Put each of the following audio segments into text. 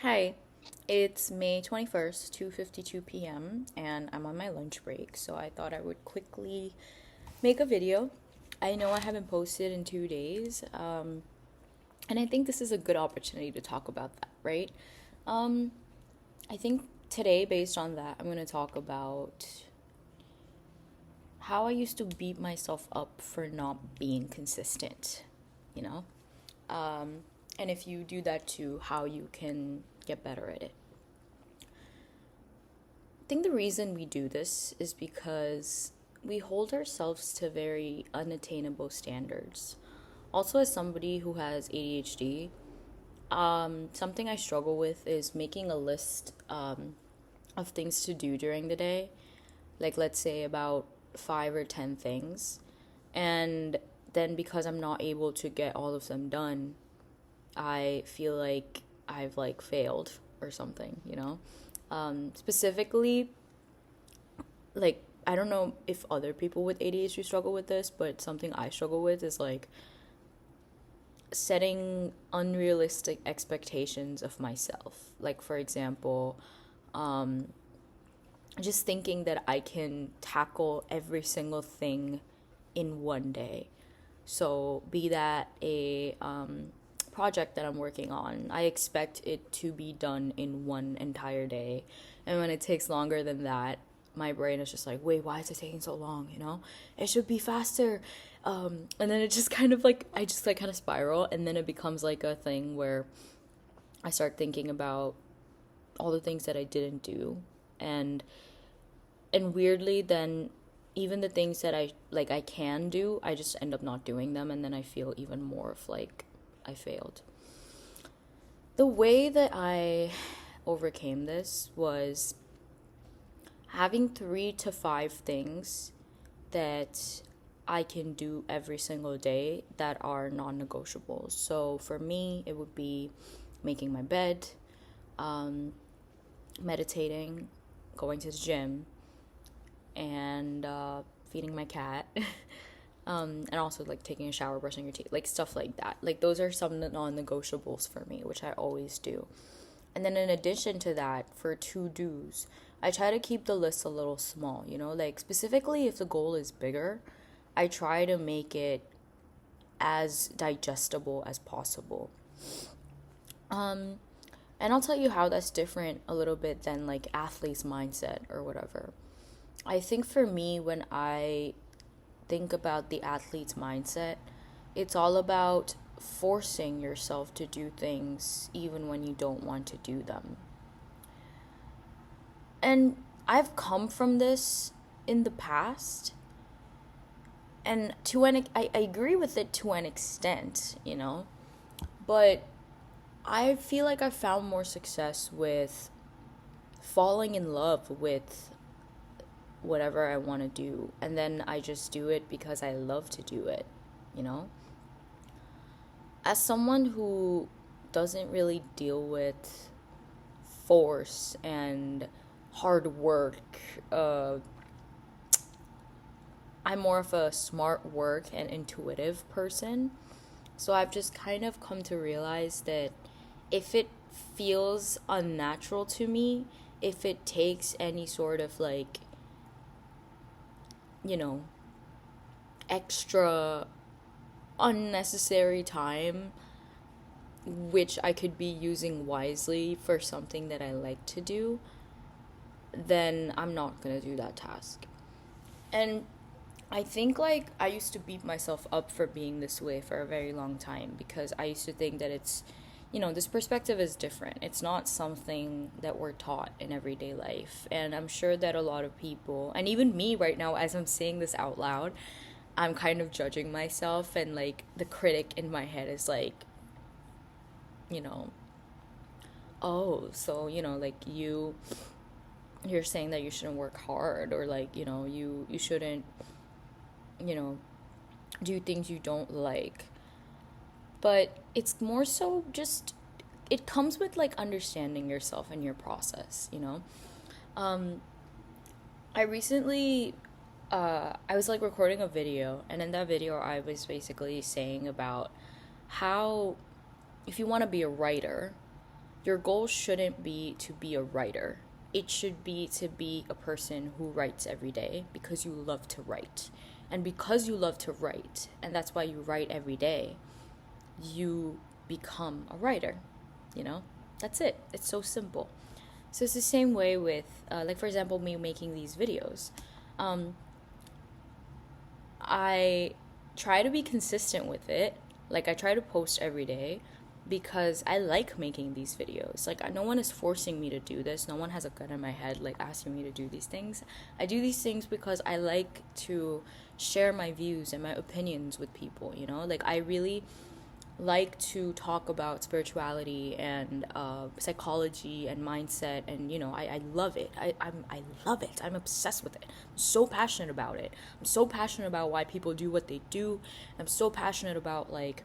Hi, it's May 21st, 2:52 p.m., and I'm on my lunch break, so I thought I would quickly make a video. I know I haven't posted in 2 days, and I think this is a good opportunity to talk about that, right? Um, I think today, based on that, I'm going to talk about how I used to beat myself up for not being consistent, you know? And if you do that too, how you can get better at it. I think the reason we do this is because we hold ourselves to very unattainable standards. Also, as somebody who has ADHD, something I struggle with is making a list of things to do during the day. Like, let's say about 5 or 10 things. And then because I'm not able to get all of them done, I feel like I've like failed or something. Specifically, like I don't know if other people with ADHD struggle with this, but something I struggle with is like setting unrealistic expectations of myself. Like for example, just thinking that I can tackle every single thing in one day. So be that a project that I'm working on, I expect it to be done in one entire day. And when it takes longer than that, my brain is just like, wait, why is it taking so long? It should be faster. And then it just kind of like, I just like kind of spiral. And then it becomes like a thing where I start thinking about all the things that I didn't do. And weirdly, then even the things that I can do, I just end up not doing them, and then I feel even more of like I failed. The way that I overcame this was having 3 to 5 things that I can do every single day that are non-negotiables. So for me, it would be making my bed, meditating, going to the gym, and feeding my cat. And also like taking a shower, brushing your teeth, like stuff like that. Like those are some non-negotiables for me, which I always do. And then in addition to that, for to-dos, I try to keep the list a little small, like specifically if the goal is bigger, I try to make it as digestible as possible. And I'll tell you how that's different a little bit than like athlete's mindset or whatever. I think for me, when I think about the athlete's mindset, it's all about forcing yourself to do things even when you don't want to do them. And I've come from this in the past, and I agree with it to an extent, but I feel like I found more success with falling in love with whatever I want to do, and then I just do it because I love to do it, you know? As someone who doesn't really deal with force and hard work, I'm more of a smart work and intuitive person. So I've just kind of come to realize that if it feels unnatural to me, if it takes any sort of like, you know, extra unnecessary time, which I could be using wisely for something that I like to do, then I'm not gonna do that task. And I think like I used to beat myself up for being this way for a very long time because I used to think that this perspective is different. It's not something that we're taught in everyday life. And I'm sure that a lot of people, and even me right now, as I'm saying this out loud, I'm kind of judging myself, and like the critic in my head is like, you know, oh, so, like you're saying that you shouldn't work hard, or like, you shouldn't, you know, do things you don't like. But it's more so just it comes with like understanding yourself and your process. Um I recently I was like recording a video, and in that video I was basically saying about how if you want to be a writer, your goal shouldn't be to be a writer. It should be to be a person who writes every day because you love to write. And because you love to write, and that's why you write every day, you become a writer. You know? That's it. It's so simple. So it's the same way with, like, for example, me making these videos. I try to be consistent with it. Like, I try to post every day because I like making these videos. Like, no one is forcing me to do this. No one has a gun in my head, like, asking me to do these things. I do these things because I like to share my views and my opinions with people, you know? Like, I really like to talk about spirituality and psychology and mindset, and I love it. I love it. I'm obsessed with it. I'm so passionate about it. I'm so passionate about why people do what they do. I'm so passionate about, like,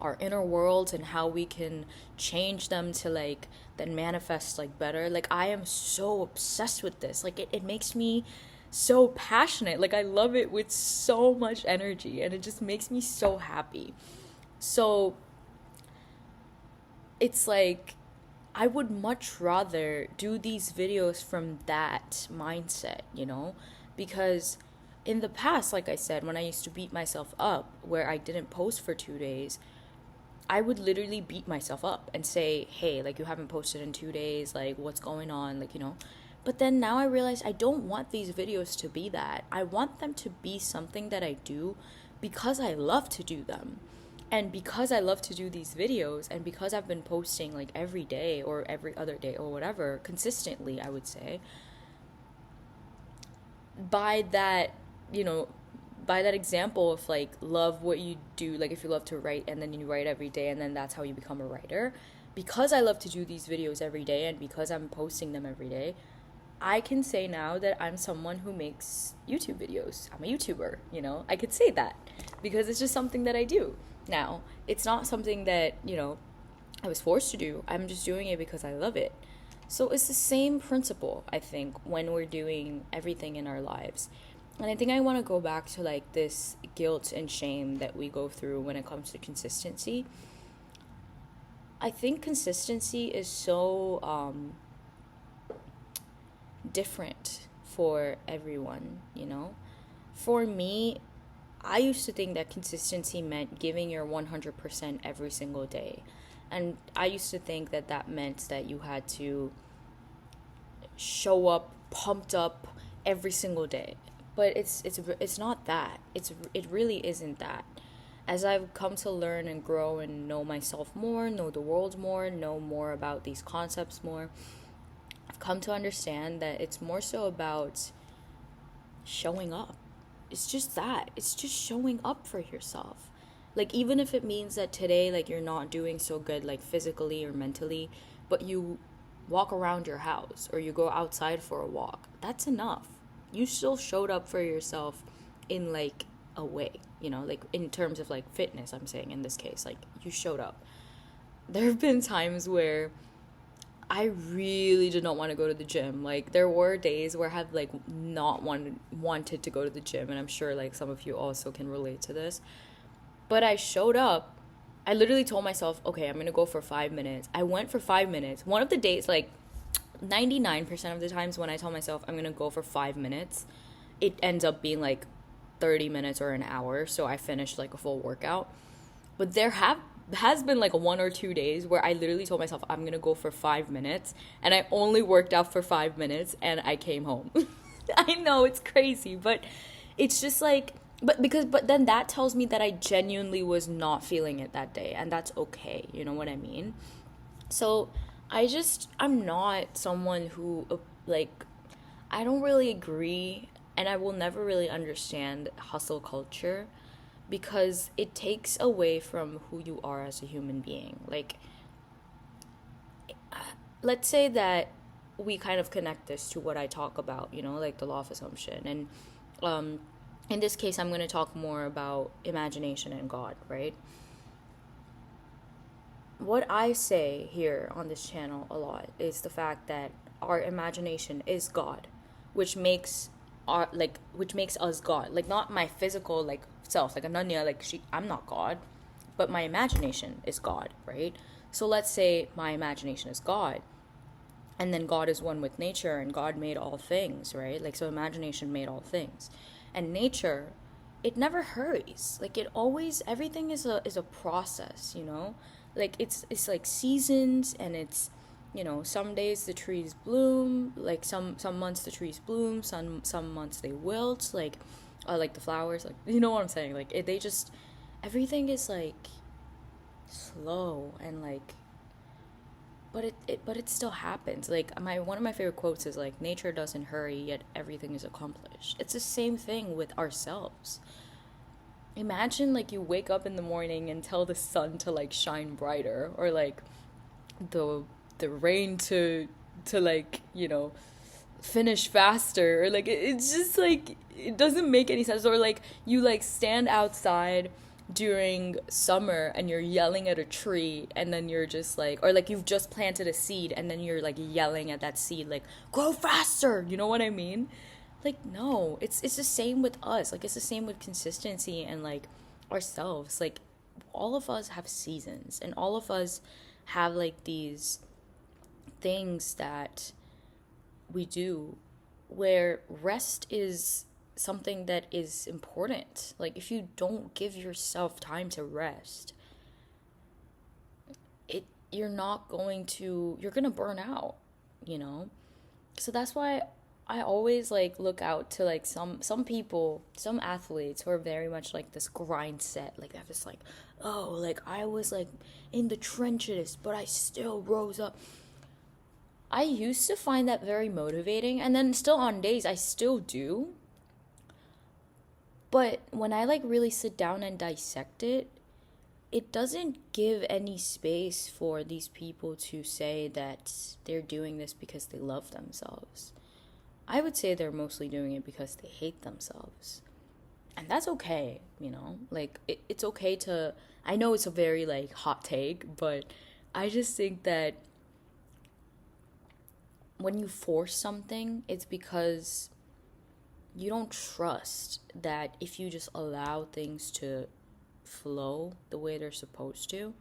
our inner worlds and how we can change them to, like, then manifest, like, better. Like, I am so obsessed with this. Like, it makes me so passionate. Like, I love it with so much energy, and it just makes me so happy. So it's like, I would much rather do these videos from that mindset, because in the past, like I said, when I used to beat myself up where I didn't post for 2 days, I would literally beat myself up and say, hey, like, you haven't posted in 2 days, like, what's going on, like, But then now I realize I don't want these videos to be that. I want them to be something that I do because I love to do them. And because I love to do these videos, and because I've been posting, like, every day or every other day or whatever, consistently, I would say, by that example of, like, love what you do, like, if you love to write and then you write every day and then that's how you become a writer, because I love to do these videos every day and because I'm posting them every day, I can say now that I'm someone who makes YouTube videos. I'm a YouTuber, I could say that because it's just something that I do. Now, it's not something that, I was forced to do. I'm just doing it because I love it. So it's the same principle, I think, when we're doing everything in our lives. And I think I want to go back to, like, this guilt and shame that we go through when it comes to consistency. I think consistency is so different for everyone, For me, I used to think that consistency meant giving your 100% every single day. And I used to think that that meant that you had to show up pumped up every single day. But it's not that. It really isn't that. As I've come to learn and grow and know myself more, know the world more, know more about these concepts more, I've come to understand that it's more so about showing up. It's just that. It's just showing up for yourself. Like, even if it means that today, like, you're not doing so good, like, physically or mentally, but you walk around your house or you go outside for a walk, that's enough. You still showed up for yourself in, like, a way, like, in terms of, like, fitness, I'm saying, in this case, like, you showed up. There have been times where I really did not want to go to the gym. Like, there were days where I have, like, not wanted to go to the gym, and I'm sure, like, some of you also can relate to this. But I showed up. I literally told myself, okay, I'm going to go for 5 minutes. I went for 5 minutes. One of the days, like, 99% of the times when I tell myself I'm going to go for 5 minutes, it ends up being, like, 30 minutes or an hour, so I finished, like, a full workout. But there has been, like, 1 or 2 days where I literally told myself I'm gonna go for 5 minutes, and I only worked out for 5 minutes and I came home. I know, it's crazy, but it's just like, but then that tells me that I genuinely was not feeling it that day, and that's okay, you know what I mean? So I'm not someone who, like, I don't really agree, and I will never really understand hustle culture, because it takes away from who you are as a human being. Like, let's say that we kind of connect this to what I talk about, like the law of assumption. And in this case, I'm going to talk more about imagination and God, right? What I say here on this channel a lot is the fact that our imagination is God, which makes us God. Like, not my physical, like, self. Like, I'm not God, but my imagination is God, right? So let's say my imagination is God, and then God is one with nature, and God made all things, right? Like, so imagination made all things. And nature, it never hurries. Like, it always, everything is a process, you know? Like, it's like seasons, and it's, you know, some days the trees bloom, like some months the trees bloom, some months they wilt, like the flowers, like, you know what I'm saying? Like, they just, everything is like slow, and like, but it still happens. Like, one of my favorite quotes is like, nature doesn't hurry, yet everything is accomplished. It's the same thing with ourselves. Imagine, like, you wake up in the morning and tell the sun to like shine brighter, or like the the rain to like, you know, finish faster, or like, it's just like, it doesn't make any sense. Or like, you like stand outside during summer and you're yelling at a tree, and then you're just like, or like, you've just planted a seed and then you're like yelling at that seed like, grow faster, you know what I mean? Like, no, it's the same with us. Like, it's the same with consistency and like ourselves. Like, all of us have seasons, and all of us have like these things that we do where rest is something that is important. Like, if you don't give yourself time to rest, you're going to burn out, you know? So that's why I always like look out to like some people, some athletes who are very much like this grind set. Like, they have this like, oh, like, I was like in the trenches, but I still rose up. I used to find that very motivating, and then still on days I still do. But when I like really sit down and dissect it, it doesn't give any space for these people to say that they're doing this because they love themselves. I would say they're mostly doing it because they hate themselves. And that's okay, you know? Like, it's okay to, I know it's a very like hot take, but I just think that when you force something, it's because you don't trust that if you just allow things to flow the way they're supposed to,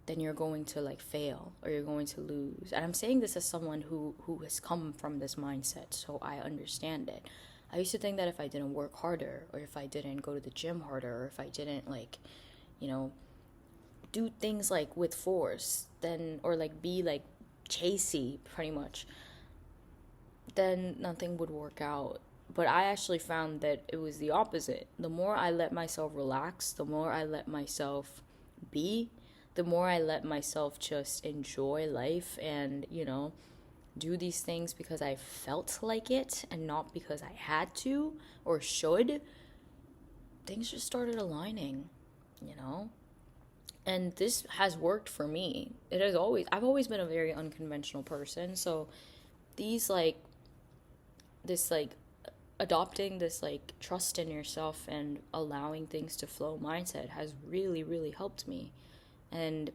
then you're going to like fail, or you're going to lose. And I'm saying this as someone who has come from this mindset, so I understand it. I used to think that if I didn't work harder, or if I didn't go to the gym harder, or if I didn't like, you know, do things like with force, then, or like be like chasey pretty much, then nothing would work out. But I actually found that it was the opposite. The more I let myself relax, the more I let myself be, the more I let myself just enjoy life and, you know, do these things because I felt like it and not because I had to or should, things just started aligning, you know? And this has worked for me. I've always been a very unconventional person. So these like, this like, adopting this like trust in yourself and allowing things to flow mindset has really, really helped me. And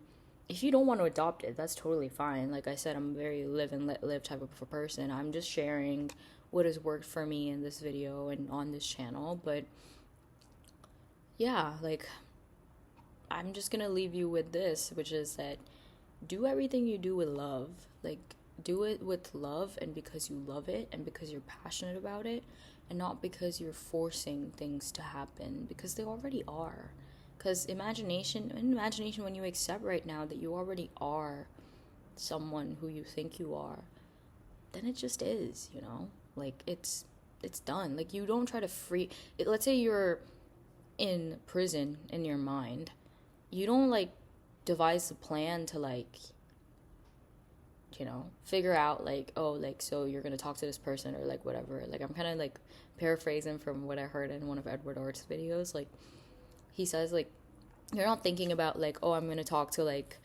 if you don't want to adopt it, that's totally fine. Like I said, I'm a very live and let live type of a person. I'm just sharing what has worked for me in this video and on this channel. But yeah, like, I'm just gonna leave you with this, which is that do everything you do with love. Like, do it with love, and because you love it, and because you're passionate about it, and not because you're forcing things to happen, because they already are. Because imagination, when you accept right now that you already are someone who you think you are, then it just is, you know? Like, it's done. Like, you don't try to free it. Let's say you're in prison in your mind. You don't like devise a plan to like, you know, figure out like, oh, like, so you're gonna talk to this person, or like whatever. Like, I'm kind of like paraphrasing from what I heard in one of Edward Art's videos. Like, he says like, you're not thinking about like, oh, I'm gonna talk to like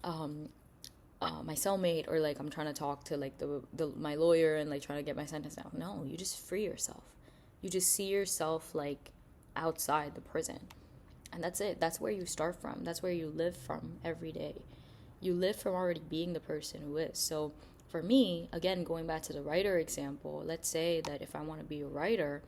my cellmate, or like I'm trying to talk to like the my lawyer and like trying to get my sentence out. No, you just free yourself. You just see yourself like outside the prison, and that's it. That's where you start from. That's where you live from every day. You live from already being the person who is. So for me, again, going back to the writer example, let's say that if I want to be a writer,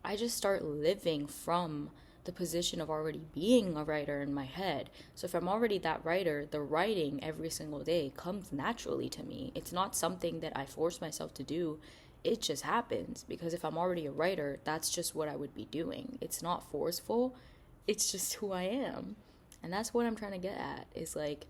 I just start living from the position of already being a writer in my head. So if I'm already that writer, the writing every single day comes naturally to me. It's not something that I force myself to do. It just happens, because if I'm already a writer, that's just what I would be doing. It's not forceful. It's just who I am. And that's what I'm trying to get at, is like,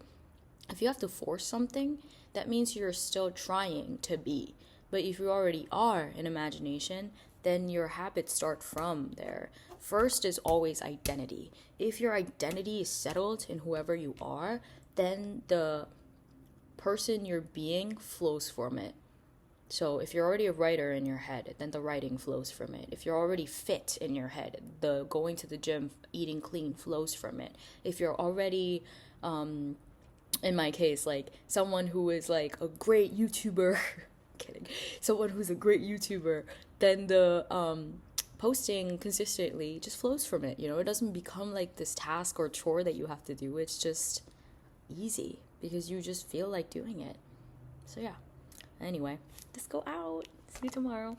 if you have to force something, that means you're still trying to be. But if you already are in imagination, then your habits start from there. First is always identity. If your identity is settled in whoever you are, then the person you're being flows from it. So if you're already a writer in your head, then the writing flows from it. If you're already fit in your head, the going to the gym, eating clean flows from it. If you're already, in my case, like someone who is like a great YouTuber, kidding, someone who's a great YouTuber, then the posting consistently just flows from it. You know, it doesn't become like this task or chore that you have to do. It's just easy because you just feel like doing it. So yeah. Anyway, let's go out. See you tomorrow.